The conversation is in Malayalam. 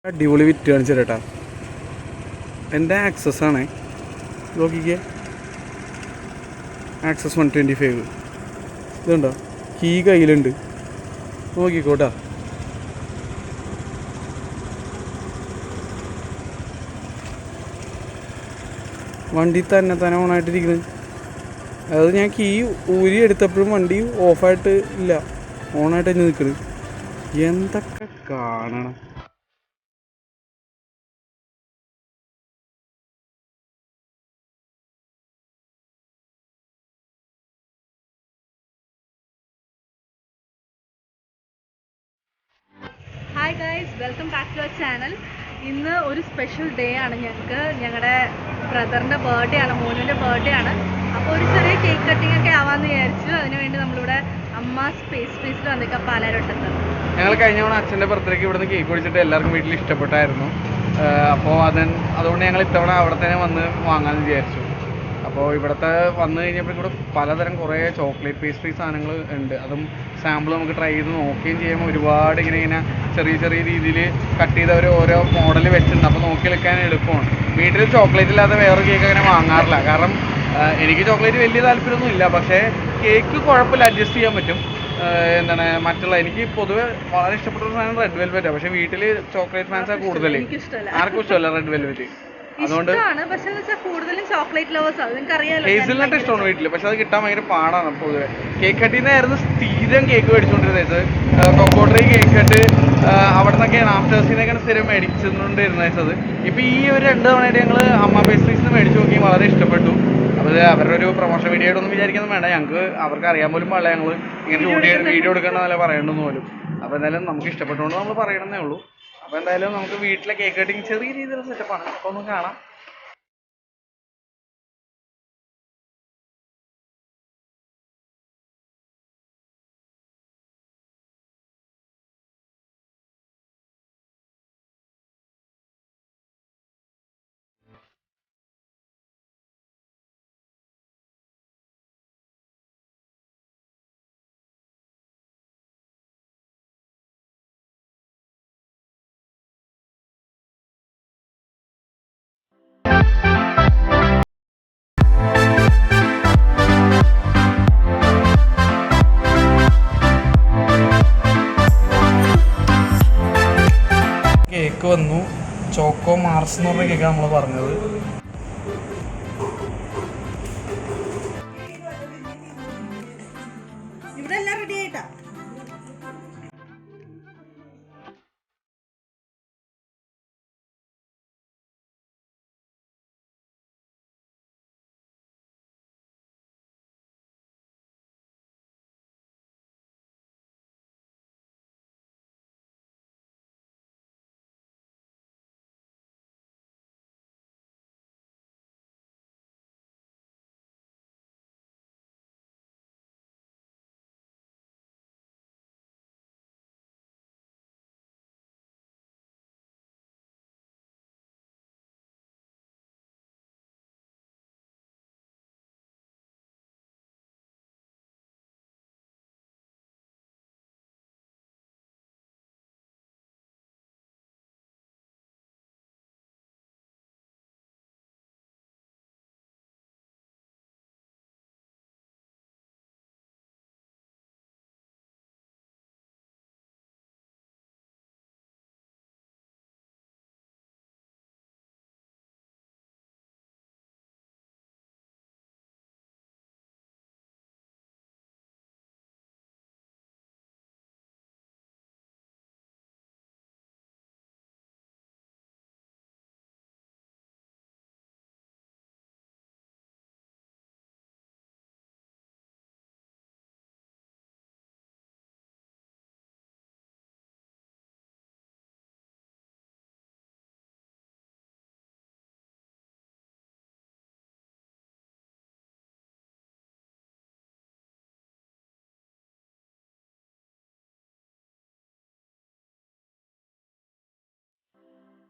അടിപൊളി വിറ്റ് കാണിച്ചു തരട്ടാ. എൻ്റെ ആക്സസ് ആണേ, നോക്കിക്കേ. ആക്സസ് 125 ഇതുണ്ടോ, കീ കയ്യിലുണ്ട്, നോക്കിക്കോട്ടാ. വണ്ടി തന്നെ ഓണായിട്ടിരിക്കുന്നത്. അതായത് ഞാൻ കീ ഊരി എടുത്തപ്പോഴും വണ്ടി ഓഫായിട്ട് ഇല്ല, ഓണായിട്ട് തന്നെ നിൽക്കുന്നത്. എന്തൊക്കെ കാണണം. Hi guys, welcome back to our channel. ഇന്ന് ഒരു സ്പെഷ്യൽ ഡേ ആണ് ഞങ്ങൾക്ക്. ഞങ്ങളുടെ ബ്രദറിൻ്റെ ബർത്ത്ഡേ ആണ്, മോനുവിൻ്റെ ബർത്ത്ഡേ ആണ്. അപ്പോൾ ഒരു ചെറിയ കേക്ക് കട്ടിംഗ് ഒക്കെ ആവാമെന്ന് വിചാരിച്ചു. അതിനുവേണ്ടി നമ്മളിവിടെ അമ്മാസ് പേസ്ട്രീസിൽ വന്നേക്കാം, പാലാരോട്ടത്ത്. ഞങ്ങൾ കഴിഞ്ഞ തവണ അച്ഛൻ്റെ ബർത്ത്ഡേക്ക് ഇവിടുന്ന് കേക്ക് കുടിച്ചിട്ട് എല്ലാവർക്കും വീട്ടിൽ ഇഷ്ടപ്പെട്ടായിരുന്നു. അപ്പോൾ അതുകൊണ്ട് ഞങ്ങൾ ഇത്തവണ അവിടെ തന്നെ വന്ന് വാങ്ങാമെന്ന് വിചാരിച്ചു. അപ്പോൾ ഇവിടുത്തെ വന്നു കഴിഞ്ഞപ്പോൾ ഇവിടെ പലതരം കുറേ ചോക്ലേറ്റ് പേസ്ട്രി സാധനങ്ങൾ ഉണ്ട്. അതും സാമ്പിൾ നമുക്ക് ട്രൈ ചെയ്ത് നോക്കുകയും ചെയ്യാം. ഒരുപാട് ഇങ്ങനെ ചെറിയ ചെറിയ രീതിയിൽ കട്ട് ചെയ്തവർ ഓരോ മോഡൽ വെച്ചിട്ടുണ്ട്. അപ്പോൾ നോക്കിയെടുക്കാൻ എളുപ്പമാണ്. വീട്ടിൽ ചോക്ലേറ്റ് ഇല്ലാതെ വേറെ കേക്ക് അങ്ങനെ വാങ്ങാറില്ല. കാരണം എനിക്ക് ചോക്ലേറ്റ് വലിയ താല്പര്യമൊന്നും ഇല്ല, പക്ഷേ കേക്ക് കുഴപ്പമില്ല, അഡ്ജസ്റ്റ് ചെയ്യാൻ പറ്റും. മറ്റുള്ള എനിക്ക് പൊതുവെ വളരെ ഇഷ്ടപ്പെട്ട ഒരു സാധനം റെഡ് വെൽവെറ്റാണ്. പക്ഷേ വീട്ടിൽ ചോക്ലേറ്റ് ഫാൻസാണ് കൂടുതൽ. ആർക്കും ഇഷ്ടമല്ല റെഡ് വെൽവെറ്റ്. അതുകൊണ്ട് ഹേസിൽനട്ട് ഇഷ്ടമാണ് വീട്ടിൽ, പക്ഷെ അത് കിട്ടാൻ ഭയങ്കര പാടാണ്. പൊതുവെ കേക്ക് കട്ടിന്നായിരുന്നു സ്ഥിരം കേക്ക് മേടിച്ചുകൊണ്ടിരുന്നത്. കൊക്കോട്രി കേക്ക് കട്ട് അവിടെ നിന്നൊക്കെയാണ് ആഫ്റ്റേഴ്സിനൊക്കെയാണ് സ്ഥിരം മേടിച്ചുകൊണ്ടിരുന്നത്. ഇപ്പോൾ ഈ ഒരു 2 തവണയായിട്ട് ഞങ്ങൾ അമ്മ പേസ്ട്രീസിന് മേടിച്ച് നോക്കി, വളരെ ഇഷ്ടപ്പെട്ടു. അപ്പോൾ അവരുടെ ഒരു പ്രൊമോഷൻ വീഡിയോ ആയിട്ടൊന്നും വിചാരിക്കുന്നത് വേണ്ട, ഞങ്ങൾക്ക് അവർക്ക് അറിയാൻ പോലും പാടില്ല ഞങ്ങൾ ഇങ്ങനെ വീഡിയോ എടുക്കേണ്ടതല്ല പറയണമെന്ന് പോലും. അപ്പോൾ എന്തായാലും നമുക്ക് ഇഷ്ടപ്പെട്ടുകൊണ്ട് നമ്മൾ പറയണമെന്നേ ഉള്ളൂ. അപ്പോൾ എന്തായാലും നമുക്ക് വീട്ടിലെ കേക്ക് കട്ടിങ് ചെറിയ രീതിയിലുള്ള സെറ്റപ്പാണ്. അപ്പോൾ ഒന്ന് കാണാം. കേക്ക് വന്നു, ചോക്കോ മാർസ് എന്ന് പറഞ്ഞ കേക്കാണ് നമ്മൾ പറഞ്ഞത്.